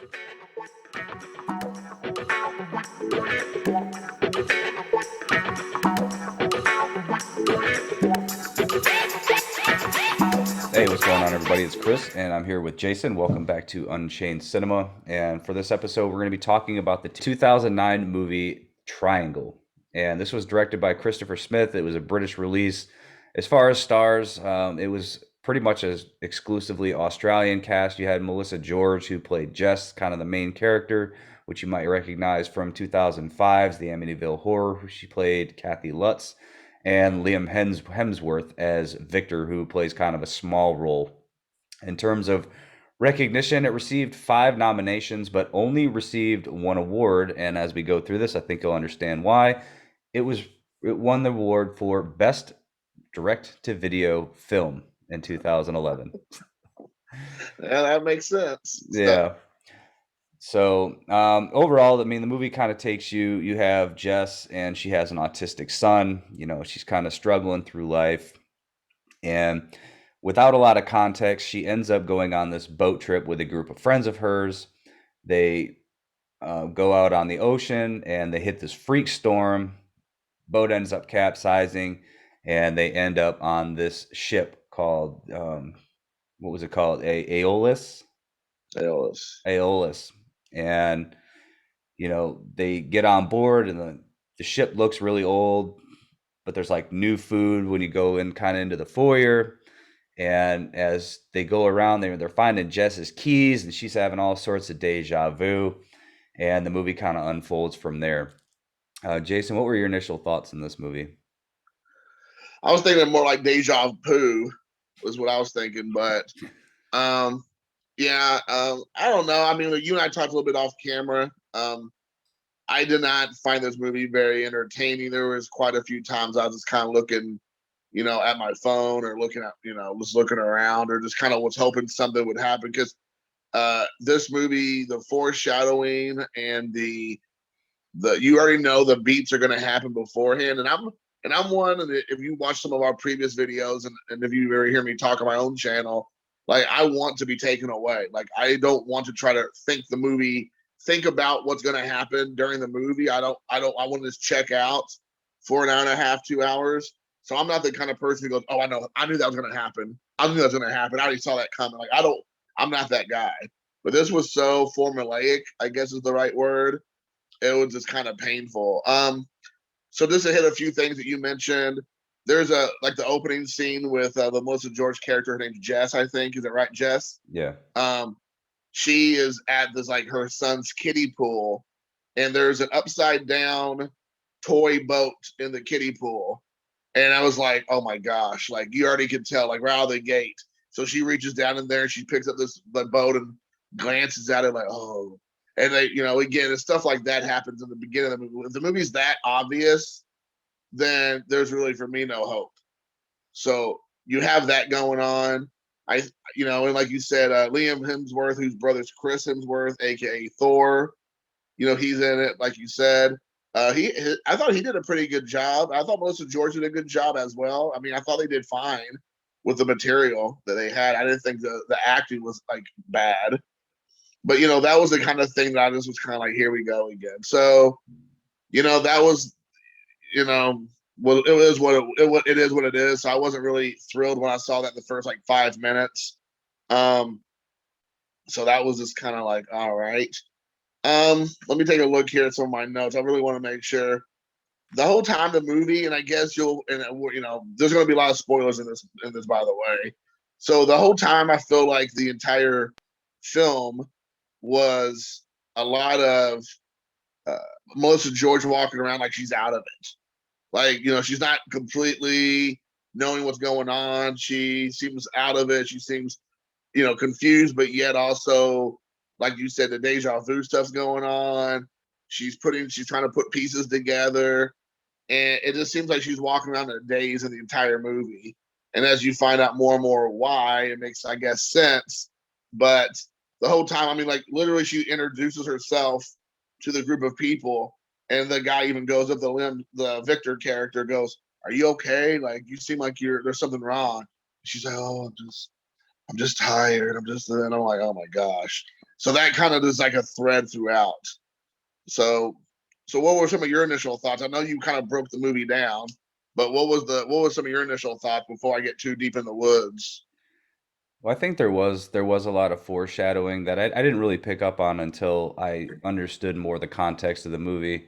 Hey, what's going on, everybody? It's Chris, and I'm here with Jason. Welcome back to Unchained Cinema. And for this episode, we're going to be talking about the 2009 movie Triangle. And this was directed by Christopher Smith. It was a British release. As far as stars, it was pretty much as exclusively Australian cast. You had Melissa George, who played Jess, kind of the main character, which you might recognize from 2005's The Amityville Horror, who she played Kathy Lutz, and Liam Hemsworth as Victor, who plays kind of a small role. In terms of recognition, it received 5 nominations, but only received 1 award. And as we go through this, I think you'll understand why. It won the award for Best Direct-to-Video Film in 2011. Yeah, that makes sense. Yeah. So overall, I mean, the movie kind of takes you. You have Jess, and she has an autistic son. You know, she's kind of struggling through life, and without a lot of context, she ends up going on this boat trip with a group of friends of hers. They go out on the ocean, and they hit this freak storm. Boat ends up capsizing, and they end up on this ship called what was it called? Aeolus. Aeolus. And they get on board, and the ship looks really old, but there's like new food when you go in kind of into the foyer. And as they go around, they're finding Jess's keys, and she's having all sorts of deja vu. And the movie kind of unfolds from there. Jason, what were your initial thoughts in this movie? I was thinking more like deja vu was what I was thinking, but yeah, I don't know. I mean, you and I talked a little bit off camera. I did not find this movie very entertaining. There was quite a few times I was just kind of looking, at my phone, or looking at, just looking around, or just kind of was hoping something would happen, because this movie, the foreshadowing and the you already know the beats are going to happen beforehand, and I'm one. And if you watch some of our previous videos, and if you ever hear me talk on my own channel, like, I want to be taken away. Like, I don't want to try to think about what's going to happen during the movie. I want to just check out for an hour and a half, 2 hours. So I'm not the kind of person who goes, oh, I knew that was going to happen. I knew that was going to happen. I already saw that coming. Like, I'm not that guy. But this was so formulaic, I guess is the right word. It was just kind of painful. So just to hit a few things that you mentioned, there's the opening scene with the Melissa George character. Her name's Jess, I think. Is it right, Jess? Yeah. She is at this, like, her son's kiddie pool, and there's an upside down toy boat in the kiddie pool. And I was like, oh my gosh, like, you already could tell, like, right out of the gate. So she reaches down in there, and she picks up the boat and glances at it like, oh. And they, again, it's stuff like that happens in the beginning of the movie. If the movie's that obvious, then there's really, for me, no hope. So you have that going on. And like you said, Liam Hemsworth, whose brother's Chris Hemsworth, aka Thor, he's in it, like you said. I thought he did a pretty good job. I thought Melissa George did a good job as well. I mean, I thought they did fine with the material that they had. I didn't think the acting was, like, bad. But, that was the kind of thing that I just was kind of like, here we go again. So, that was, well, it is it is what it is. So I wasn't really thrilled when I saw that the first, like, 5 minutes. So that was just kind of like, all right. Let me take a look here at some of my notes. I really want to make sure the whole time the movie, and I guess there's going to be a lot of spoilers in this, by the way. So the whole time I feel like the entire film was a lot of Melissa George walking around like she's out of it. Like, she's not completely knowing what's going on. She seems out of it. She seems, confused, but yet also, like you said, the deja vu stuff's going on. She's trying to put pieces together. And it just seems like she's walking around in a daze in the entire movie. And as you find out more and more why, it makes, I guess, sense. But the whole time, I mean, like, literally, she introduces herself to the group of people, and the guy even goes up the Victor character goes, "Are you okay? Like, you seem like there's something wrong." She's like, "Oh, I'm just tired. And I'm like, oh my gosh." So that kind of is like a thread throughout. So, so what were some of your initial thoughts? I know you kind of broke the movie down, but what was some of your initial thoughts before I get too deep in the woods? Well, I think there was a lot of foreshadowing that I didn't really pick up on until I understood more the context of the movie.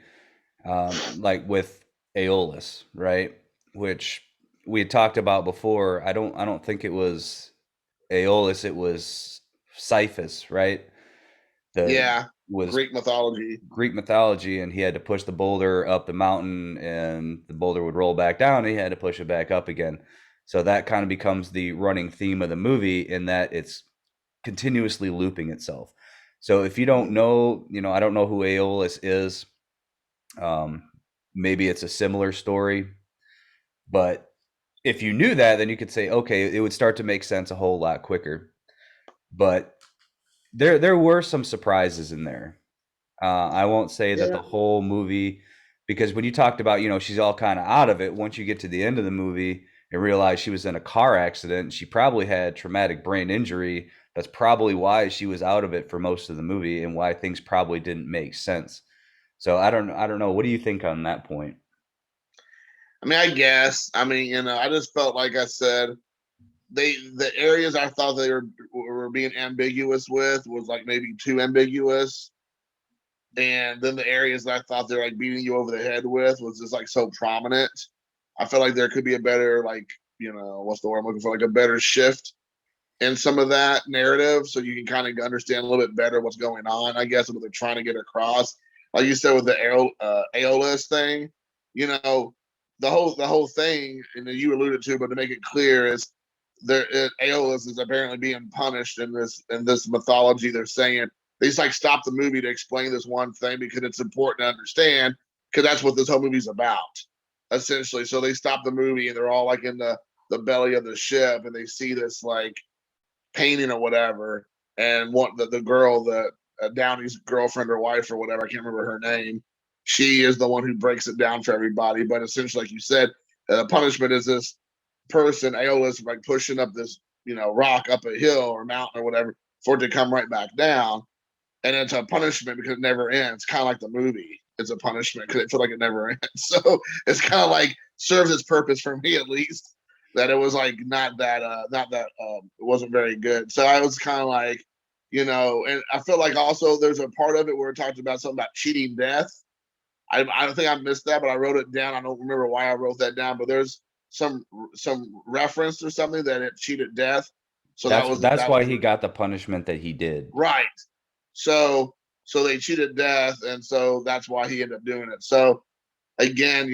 Like with Aeolus, right? Which we had talked about before. I don't think it was Aeolus, it was Sisyphus, right? The Yeah, was Greek mythology. Greek mythology, and he had to push the boulder up the mountain, and the boulder would roll back down, and he had to push it back up again. So that kind of becomes the running theme of the movie in that it's continuously looping itself. So if you don't Mhm. know, I don't know who Aeolus is. Um, Maybe it's a similar story, but if you knew that, then you could say, okay, it would start to make sense a whole lot quicker. But there were some surprises in there. I won't say that Yeah, the whole movie, because when you talked about, she's all kind of out of it. Once you get to the end of the movie and realize she was in a car accident, she probably had traumatic brain injury. That's probably why she was out of it for most of the movie and why things probably didn't make sense. So I don't know. What do you think on that point? I mean, I guess. I mean, I just felt like I said the areas I thought they were being ambiguous with was like maybe too ambiguous, and then the areas that I thought they're like beating you over the head with was just like so prominent. I feel like there could be a better like what's the word I'm looking for, like a better shift in some of that narrative, so you can kind of understand a little bit better what's going on. I guess what they're trying to get across, like you said with the Aeolus thing, you know, the whole thing, and you alluded to, but to make it clear is there Aeolus is apparently being punished in this mythology. They're saying they just like stop the movie to explain this one thing because it's important to understand because that's what this whole movie's about, essentially. So they stop the movie and they're all like in the belly of the ship and they see this like painting or whatever, and what the girl that Downey's girlfriend or wife or whatever, I can't remember her name. She is the one who breaks it down for everybody. But essentially, like you said, the punishment is this person, Aeolus, like pushing up this rock up a hill or mountain or whatever for it to come right back down, and it's a punishment because it never ends. Kind of like the movie. It's a punishment because it feels like it never ends. So it's kind of like serves its purpose for me at least. That it was like not that it wasn't very good. So I was kind of like, and I feel like also there's a part of it where it talked about something about cheating death. I don't think I missed that, but I wrote it down. I don't remember why I wrote that down, but there's some reference or something that it cheated death. So that That's was that's that was why he got the punishment that he did. right. So they cheated death, and so that's why he ended up doing it. So again,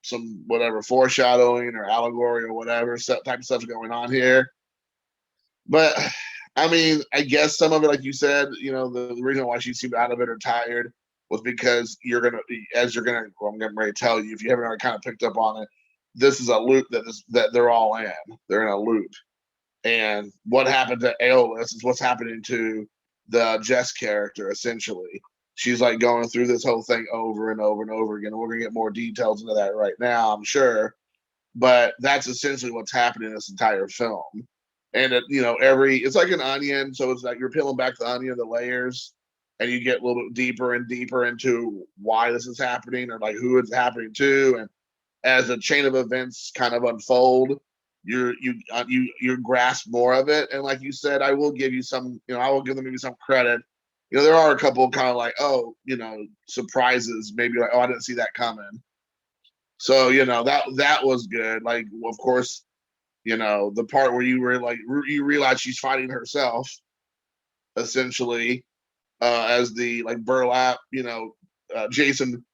some whatever foreshadowing or allegory or whatever type of stuff's going on here. But I mean, I guess some of it, like you said, the reason why she seemed out of it or tired was because well, I'm getting ready to tell you, if you haven't already kind of picked up on it, this is a loop that they're all in. They're in a loop. And what happened to Aeolus is what's happening to the Jess character, essentially. She's like going through this whole thing over and over and over again. And we're going to get more details into that right now, I'm sure. But that's essentially what's happening in this entire film. And it's like an onion. So it's like you're peeling back the onion, the layers, and you get a little bit deeper and deeper into why this is happening or like who it's happening to. And as the chain of events kind of unfold, you grasp more of it. And like you said, I will give you some, I will give them maybe some credit. There are a couple kind of like, oh, surprises, maybe like, oh, I didn't see that coming. So that was good. Like, of course, the part where you realize she's fighting herself, essentially, as the like burlap, Jason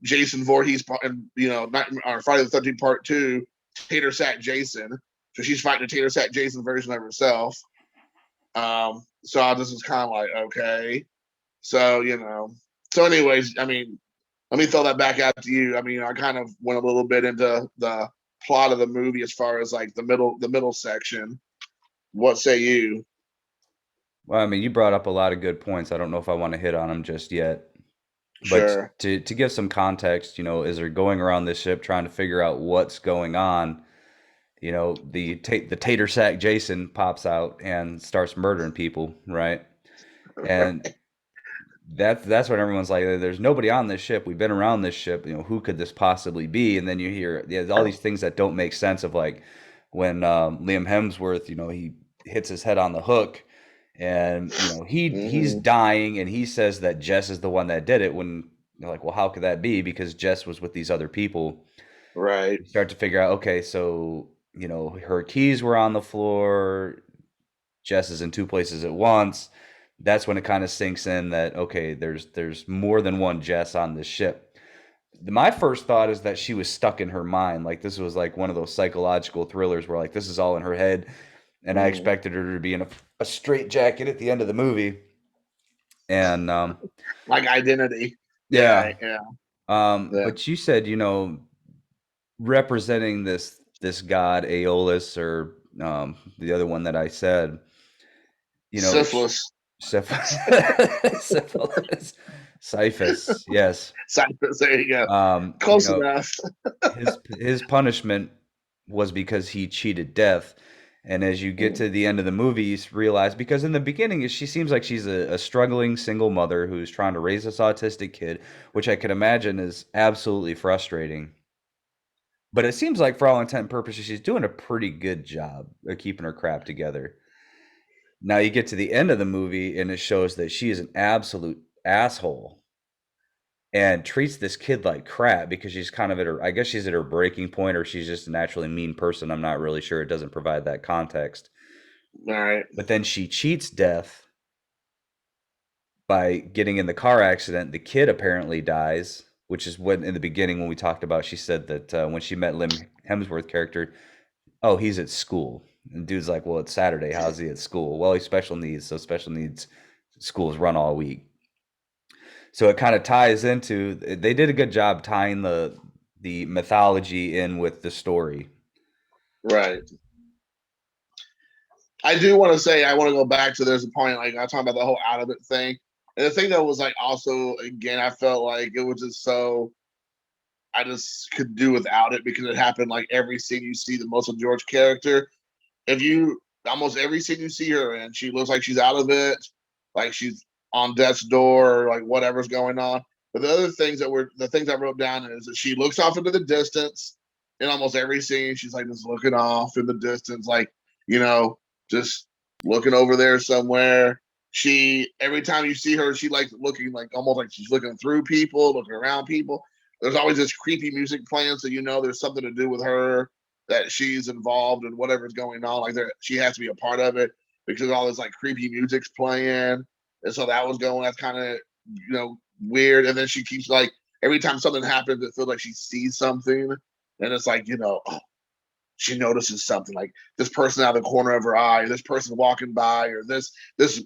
Voorhees, and Friday the 13th Part Two, Tater Sack Jason. So she's fighting a Tater Sack Jason version of herself. So I just was kind of like, okay. So So, anyways, I mean, let me throw that back out to you. I mean, I kind of went a little bit into the plot of the movie as far as like the middle section. What say you? Well, I mean, you brought up a lot of good points. I don't know if I want to hit on them just yet. But Sure. to give some context, as they're going around this ship trying to figure out what's going on, the tater sack Jason pops out and starts murdering people, right? And that's when everyone's like, "There's nobody on this ship. We've been around this ship. You know, who could this possibly be?" And then you hear all these things that don't make sense of like when Liam Hemsworth, you know, he hits his head on the hook, and you know he's Hmm. dying, and he says that Jess is the one that did it. When you're like, well, how could that be? Because Jess was with these other people. Right. You start to figure out, okay, so you know her keys were on the floor. Jess is in two places at once. That's when it kind of sinks in that okay, there's more than one Jess on this ship. My first thought is that she was stuck in her mind. Like this was like one of those psychological thrillers where like this is all in her head, and I Mm. expected her to be in a straight jacket at the end of the movie. And Like Identity. yeah, Yeah, yeah, yeah. but you said you know representing this god Aeolus or the other one that I said, you know, Syphilis. syphilis, syphus, yes. Cypress. There you go. You Close know, enough. his punishment was because he cheated death. And as you get Mm. to the end of the movie, you realize because in the beginning she seems like she's a struggling single mother who's trying to raise this autistic kid, which I can imagine is absolutely frustrating. But it seems like for all intent and purposes, she's doing a pretty good job of keeping her crap together. Now you get to the end of the movie and it shows that she is an absolute asshole and treats this kid like crap because she's kind of at her, I guess she's at her breaking point or she's just a naturally mean person. I'm not really sure. It doesn't provide that context. All right. But then she cheats death by getting in the car accident. The kid apparently dies, which is when in the beginning when we talked about, she said that when she met Lim Hemsworth character, oh, he's at school. And dude's like, well, it's Saturday. How's he at school? Well, he's special needs, so special needs schools run all week. So it kind of ties into. They did a good job tying the mythology in with the story. Right. I do want to say I want to go back to there's a point like I talking about the whole out of it thing. And the thing that was like also again, I felt like it was just so I just could do without it because it happened like every scene you see the Melissa George character. If you almost every scene you see her in, she looks like she's out of it, like she's on death's door or like whatever's going on. But the other things that were the things I wrote down is that she looks off into the distance in almost every scene. She's like just looking off in the distance, like, you know, just looking over there somewhere. She every time you see her, she like looking like almost like she's looking through people, looking around people. There's always this creepy music playing, so you know there's something to do with her that she's involved in whatever's going on. Like there, she has to be a part of it because all this like creepy music's playing, and so that was going. That's kind of weird. And then she keeps like every time something happens, it feels like she sees something, and it's like oh, she notices something like this person out of the corner of her eye, or this person walking by, or this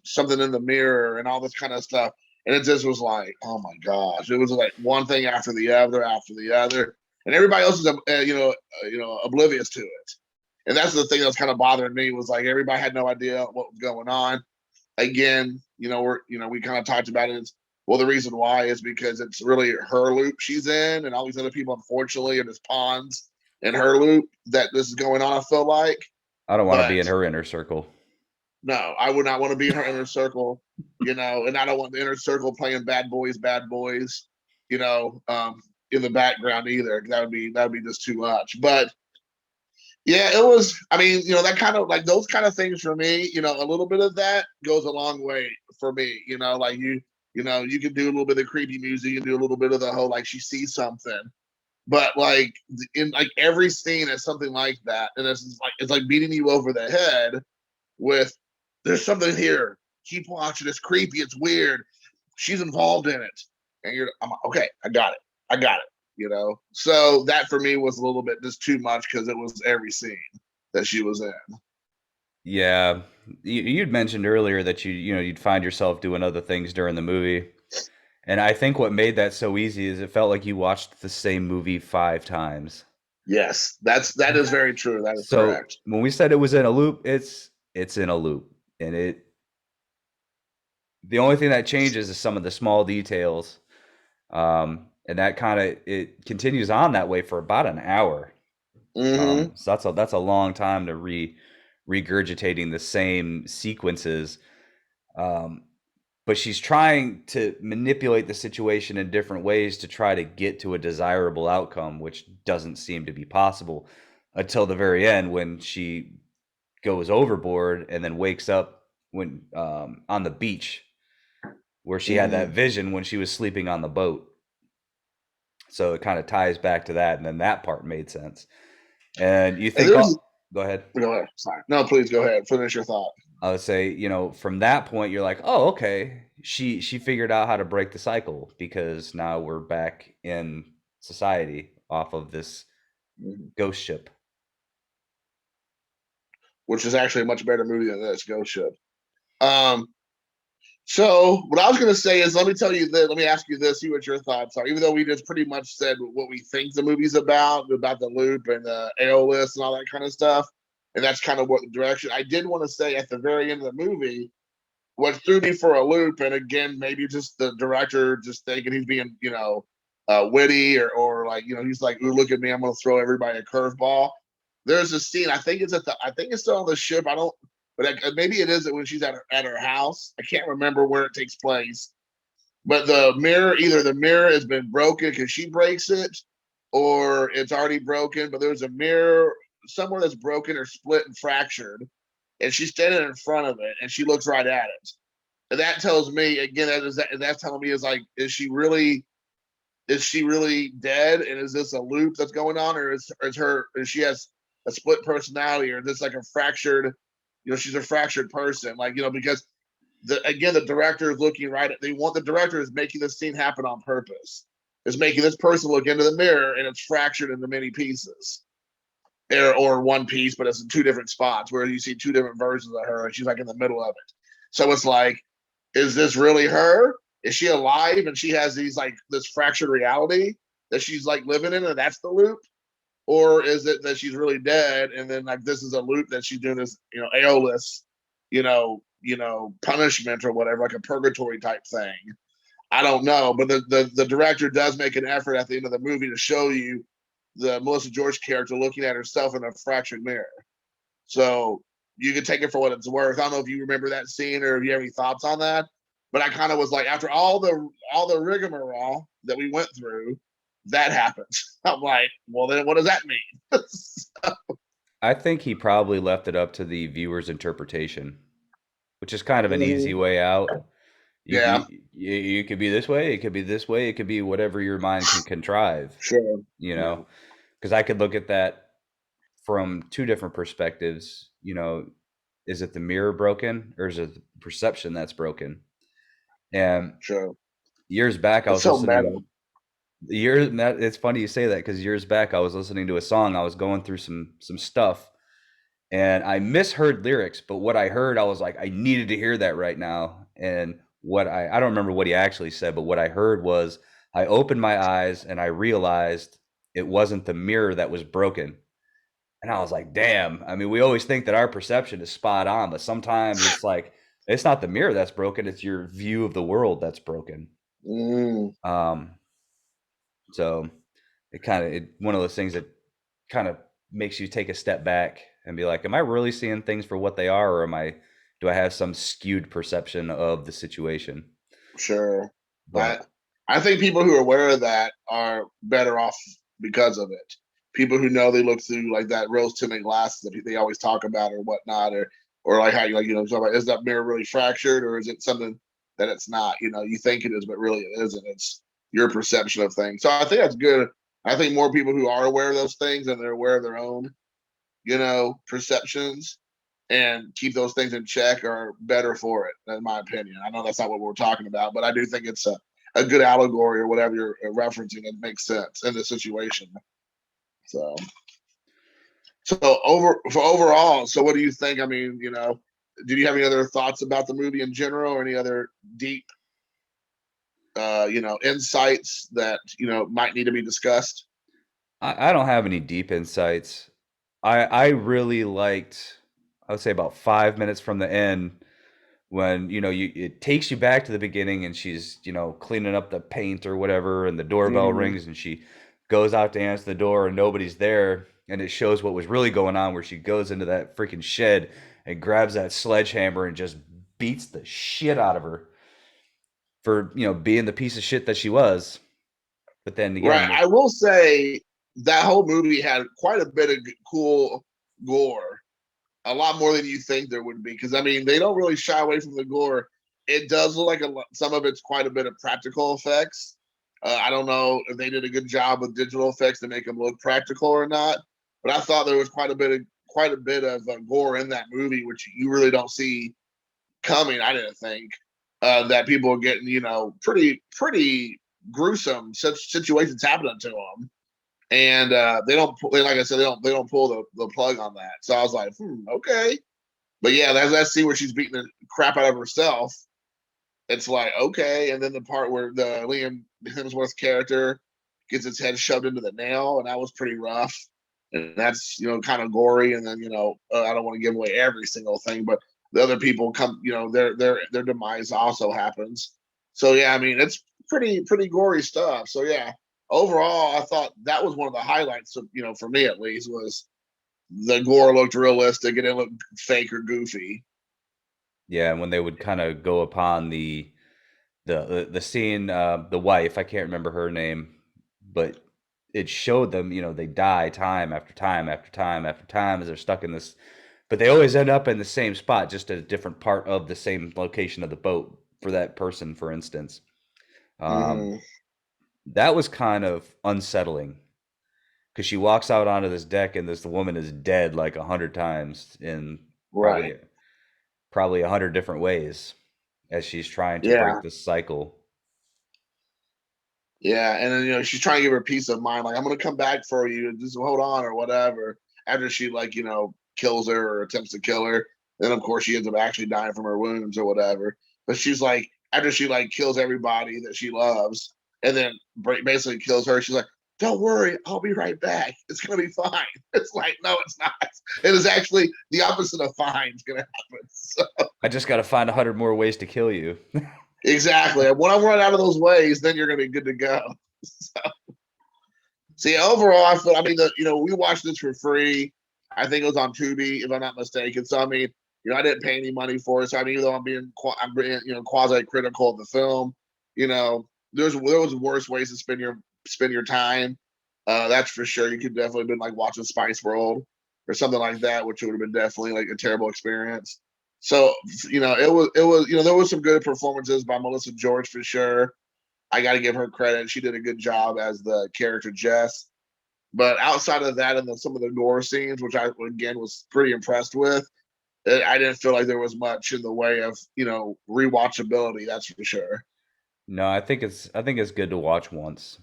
something in the mirror, and all this kind of stuff. And it just was like, oh my gosh, it was like one thing after the other, and everybody else is oblivious to it. And that's the thing that was kind of bothering me was like everybody had no idea what was going on. Again, we kind of talked about it. Well, the reason why is because it's really her loop she's in, and all these other people, unfortunately, are just pawns in her loop that this is going on. I feel like, I don't want to be but in her inner circle. no, I would not want to be in her inner circle, and I don't want the inner circle playing bad boys, in the background either. That would be just too much. But yeah, it was. I mean, that kind of like those kind of things for me. A little bit of that goes a long way for me. Like you can do a little bit of creepy music, you can do a little bit of the whole like she sees something, but like in like every scene is something like that, and it's like beating you over the head with there's something here. Keep watching. It's creepy. It's weird. She's involved in it, and I'm like, okay. I got it. I got it. So that for me was a little bit just too much because it was every scene that she was in. Yeah, you'd mentioned earlier that you'd find yourself doing other things during the movie, and I think what made that so easy is it felt like you watched the same movie 5 times. Yes, that is very true. That is So correct. when we said it was in a loop, it's in a loop, and the only thing that changes is some of the small details, and that kind of it continues on that way for about an hour. Mm-hmm. So that's a long time to regurgitating the same sequences. Um, but she's trying to manipulate the situation in different ways to try to get to a desirable outcome, which doesn't seem to be possible until the very end when she goes overboard and then wakes up when on the beach where she had that Mm-hmm. vision when she was sleeping on the boat. So it kind of ties back to that, and then that part made sense. And you And think, there's go ahead. go ahead. Sorry. No, please go ahead. Finish your thought. I would say, from that point, you're like, oh, okay, she figured out how to break the cycle because now we're back in society off of this Mhm. ghost ship. Which is actually a much better movie than this Ghost Ship. Um, so what I was going to say is, let me tell you this. Let me ask you this. See what your thoughts are. Even though we just pretty much said what we think the movie's about the loop and the AOList and all that kind of stuff, and that's kind of what the direction. I did want to say at the very end of the movie, what threw me for a loop, and again, maybe just the director just thinking he's being, witty or like, he's like, "Ooh, look at me, I'm going to throw everybody a curveball." There's a scene. I think it's still on the ship. I don't, but maybe it is when she's at her house. I can't remember where it takes place. But the mirror, either the mirror has been broken because she breaks it, or it's already broken. But there's a mirror somewhere that's broken or split and fractured, and she's standing in front of it, and she looks right at it. And that tells me again that's telling me is like, is she really dead, and is this a loop that's going on, or is she has a split personality, or is this like a fractured, she's a fractured person, like, because the director is looking right at, the director is making this scene happen on purpose, is making this person look into the mirror and it's fractured into many pieces, or one piece, but it's in two different spots where you see two different versions of her and she's like in the middle of it. So it's like, is this really her? Is she alive and she has these like this fractured reality that she's like living in, and that's the loop? Or is it that she's really dead and then like this is a loop that she's doing this, Aeolus, punishment or whatever, like a purgatory type thing? I don't know, but the director does make an effort at the end of the movie to show you the Melissa George character looking at herself in a fractured mirror. So you can take it for what it's worth. I don't know if you remember that scene or if you have any thoughts on that, but I kind of was like, after all the rigmarole that we went through, that happens. I'm like, well, then what does that mean? I think he probably left it up to the viewer's interpretation, which is kind of an easy Mhm. way out. Yeah, You could be this way, it could be this way, it could be whatever your mind can contrive, sure. you Yeah, know, because I could look at that from two different perspectives. Is it the mirror broken or is it the perception that's broken? And sure. years back, I It's was so meta. listening. It's funny you say that because years back, I was listening to a song. I was going through some stuff, and I misheard lyrics. But what I heard, I was like, I needed to hear that right now. And what I don't remember what he actually said, but what I heard was, I opened my eyes and I realized it wasn't the mirror that was broken. And I was like, damn. I mean, we always think that our perception is spot on, but sometimes it's like, it's not the mirror that's broken, it's your view of the world that's broken. Mm, Um, so it kind of one of those things that kind of makes you take a step back and be like, am I really seeing things for what they are, or do I have some skewed perception of the situation? sure. I But I think people who are aware of that are better off because of it. People who know they look through like that rose tinted glasses that they always talk about or whatnot, or like how you like, talk about, is that mirror really fractured or is it something that it's not? You think it is, but really it isn't. It's your perception of things. So I think that's good. I think more people who are aware of those things and they're aware of their own, perceptions, and keep those things in check are better for it, in my opinion. I know that's not what we're talking about, but I do think it's a good allegory or whatever you're referencing. It makes sense in the situation. So, so overall, so what do you think? I mean, did you have any other thoughts about the movie in general, or any other deep, insights that might need to be discussed? I don't have any deep insights. I really liked, I would say about 5 minutes from the end when it takes you back to the beginning and she's cleaning up the paint or whatever, and the doorbell Mm-hmm. rings and she goes out to answer the door and nobody's there, and it shows what was really going on, where she goes into that freaking shed and grabs that sledgehammer and just beats the shit out of her. for being the piece of shit that she was. But then Right. again, I will say that whole movie had quite a bit of cool gore, a lot more than you think there would be. Because I mean, they don't really shy away from the gore. It does look like some of it's quite a bit of practical effects. I don't know if they did a good job with digital effects to make them look practical or not, but I thought there was quite a bit of gore in that movie, which you really don't see coming. I didn't think that people are getting pretty gruesome such situations happening to them, and they don't like I said they don't pull the plug on that. So I was like, okay, but yeah, that's that scene where she's beating the crap out of herself. It's like okay, and then the part where the Liam Hemsworth character gets its head shoved into the nail, and that was pretty rough. And that's kind of gory. And then I don't want to give away every single thing, but the other people come, their demise also happens. So yeah, I mean it's pretty gory stuff. So yeah, overall, I thought that was one of the highlights of for me at least was the gore looked realistic and it looked fake or goofy. yeah, and when they would kind of go upon the scene, the wife, I can't remember her name, but it showed them, they die time after time after time after time as they're stuck in this, but they always end up in the same spot, just a different part of the same location of the boat for that person, for instance. Um, Mm-hmm. that was kind of unsettling because she walks out onto this deck and this woman is dead like 100 times in Right. probably 100 different ways as she's trying to break Yeah. this cycle. Yeah, and then she's trying to give her peace of mind, like I'm gonna come back for you, just hold on or whatever. After she kills her or attempts to kill her, then of course she ends up actually dying from her wounds or whatever. But she's like, after she kills everybody that she loves, and then basically kills her, she's like, "Don't worry, I'll be right back. It's gonna be fine." It's like, no, it's not. It is actually the opposite of fine is gonna happen. So, I just got to find 100 more ways to kill you. exactly. When I run out of those ways, then you're gonna be good to go. So, see, overall, I mean, we watched this for free. I think it was on Tubi, if I'm not mistaken. So, I mean, I didn't pay any money for it. So, I mean, even though I'm being, quasi critical of the film, there was worse ways to spend your time. That's for sure. You could definitely have been watching Spice World or something like that, which would have been definitely a terrible experience. So, it was there was some good performances by Melissa George for sure. I got to give her credit. She did a good job as the character Jess. But outside of that, and some of the gore scenes, which I again was pretty impressed with, I didn't feel like there was much in the way of rewatchability. That's for sure. No, I think it's good to watch once.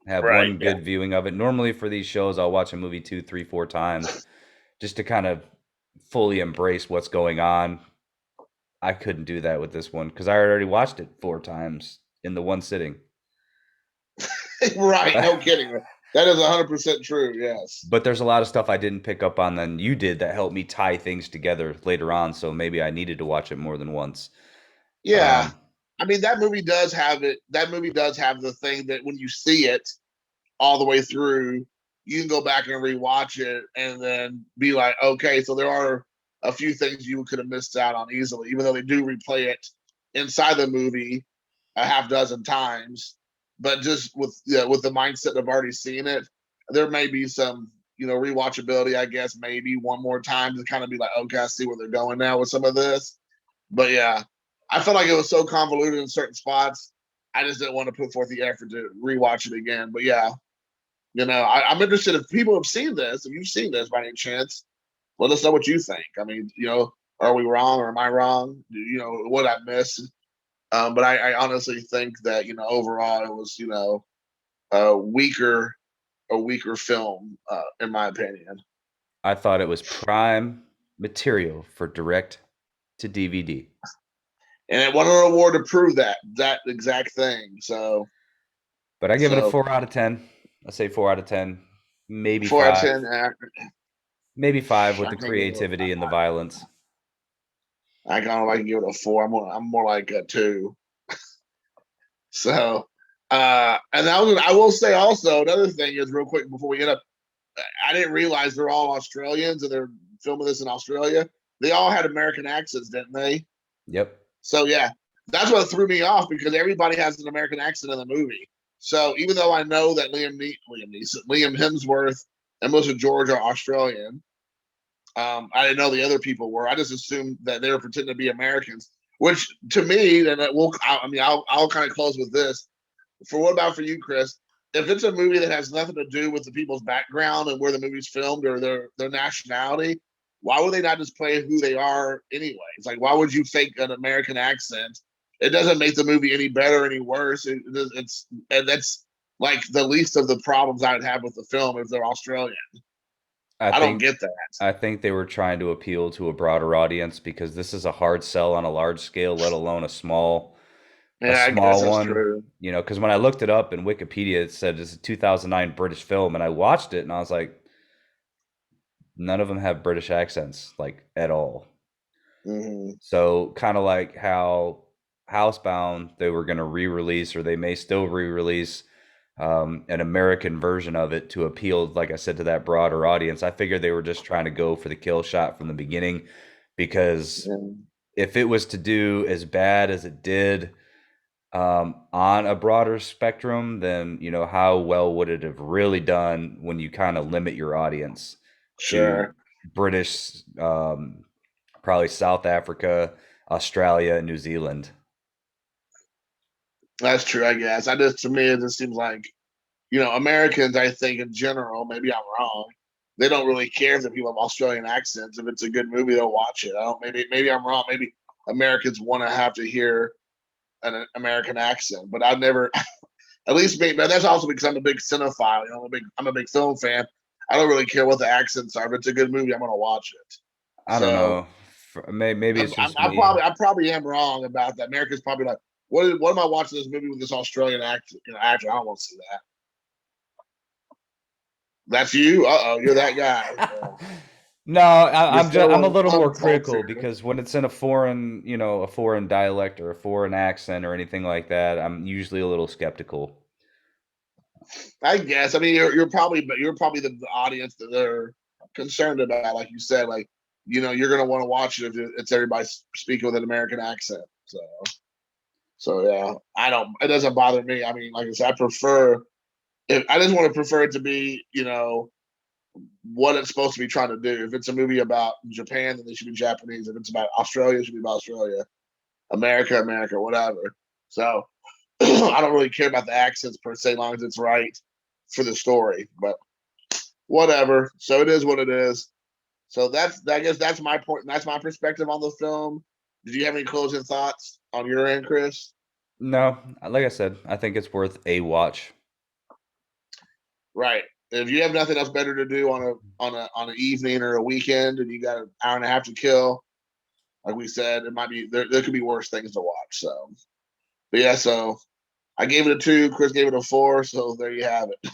Have Right. one Yeah. good viewing of it. Normally for these shows, I'll watch a movie two, three, four times just to kind of fully embrace what's going on. I couldn't do that with this one because I already watched it four times in the one sitting. Right. No kidding. That is 100% true. Yes. But there's a lot of stuff I didn't pick up on than you did that helped me tie things together later on. So maybe I needed to watch it more than once. Yeah. Um, I mean, that movie does have it. That movie does have the thing that when you see it all the way through, you can go back and rewatch it and then be like, okay, so there are a few things you could have missed out on easily, even though they do replay it inside the movie a half dozen times. But just with the mindset of already seeing it, there may be some rewatchability. I guess maybe one more time to kind of be like, okay, I see where they're going now with some of this. But yeah, I felt like it was so convoluted in certain spots. I just didn't want to put forth the effort to rewatch it again. But yeah, I'm interested if people have seen this. If you've seen this by any chance, let us know what you think. I mean, are we wrong or am I wrong? What I missed? But I honestly think that overall it was a weaker film in my opinion, I thought it was prime material for direct to DVD. and it won an award to prove that exact thing. So But I give it a so 4 out of 10. I say 4 out of 10, maybe 4 out of five, 10. maybe five with I the think creativity and the violence. I kind of like give it a 4. I'm more like a 2. So, and I will say also another thing is real quick before we get up. I didn't realize they're all Australians and they're filming this in Australia. They all had American accents, didn't they? Yep. So yeah. That's what threw me off because everybody has an American accent in the movie. So even though I know that Liam Hemsworth and Melissa George are Australian, I didn't know the other people were. I just assumed that they were pretending to be Americans. Which to me, and I'll kind of close with this. What about for you, Chris? If it's a movie that has nothing to do with the people's background and where the movie's filmed or their nationality, why would they not just play who they are anyway? It's like, why would you fake an American accent? It doesn't make the movie any better or any worse. And that's like the least of the problems I'd have with the film if they're Australian. I I don't think get that. I think they were trying to appeal to a broader audience because this is a hard sell on a large scale, let alone a Yeah, I guess small that's one. true. You know, because when I looked it up in Wikipedia, it said it's a 2009 British film, and I watched it, and I was like, none of them have British accents, like at all. Hmm. So kind of like how Housebound they were going to re-release, or they may still re-release an American version of it to appeal, like I said, to that broader audience. I figured they were just trying to go for the kill shot from the beginning, because Yeah, if it was to do as bad as it did on a broader spectrum, then how well would it have really done when you kind of limit your audience to sure. British, probably South Africa, Australia, and New Zealand. That's true, I guess. To me, it just seems like, Americans, I think in general, maybe I'm wrong, they don't really care if the people have Australian accents. If it's a good movie, they'll watch it. I don't, maybe I'm wrong. Maybe Americans want to have to hear an American accent, but I've never, at least maybe, but that's also because I'm a big cinephile. I'm a big film fan. I don't really care what the accents are. If it's a good movie, I'm going to watch it. I don't So know. Maybe it's just me. I probably am wrong about that. America's probably like, what am I watching this movie with this Australian actor? I don't want to see that. That's you. You're that guy. No, You're I'm a throwing little more critical uncultured. because when it's in a foreign dialect or a foreign accent or anything like that, I'm usually a little skeptical. I guess. I mean, you're probably the audience that they're concerned about. Like you said, like you're gonna want to watch it if it's everybody speaking with an American accent. So yeah, I don't. It doesn't bother me. I mean, like I said, I prefer. If I just want to prefer it to be, what it's supposed to be trying to do. If it's a movie about Japan, then it should be Japanese. If it's about Australia, it should be about Australia. America, America, whatever. So I don't really care about the accents per se, as long as it's right for the story. But whatever. So it is what it is. So I guess that's my point. That's my perspective on the film. Did you have any closing thoughts on your end, Chris? No, like I said, I think it's worth a watch. Right. If you have nothing else better to do on an evening or a weekend, and you got an hour and a half to kill, like we said, it might be there could be worse things to watch. So, but yeah, so I gave it a 2. Chris gave it a 4. So there you have it.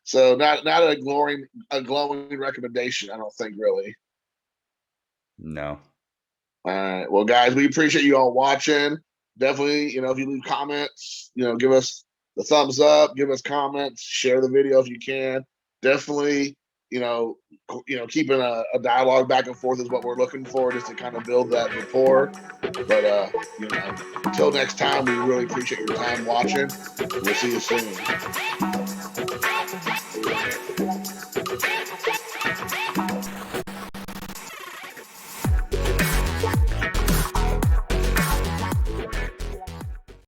So not a glowing recommendation. I don't think really. No. All right. Well, guys, we appreciate you all watching. Definitely, if you leave comments, give us the thumbs up, give us comments, share the video if you can. Definitely, keeping a dialogue back and forth is what we're looking for, just to kind of build that rapport. But until next time, we really appreciate your time watching. We'll see you soon.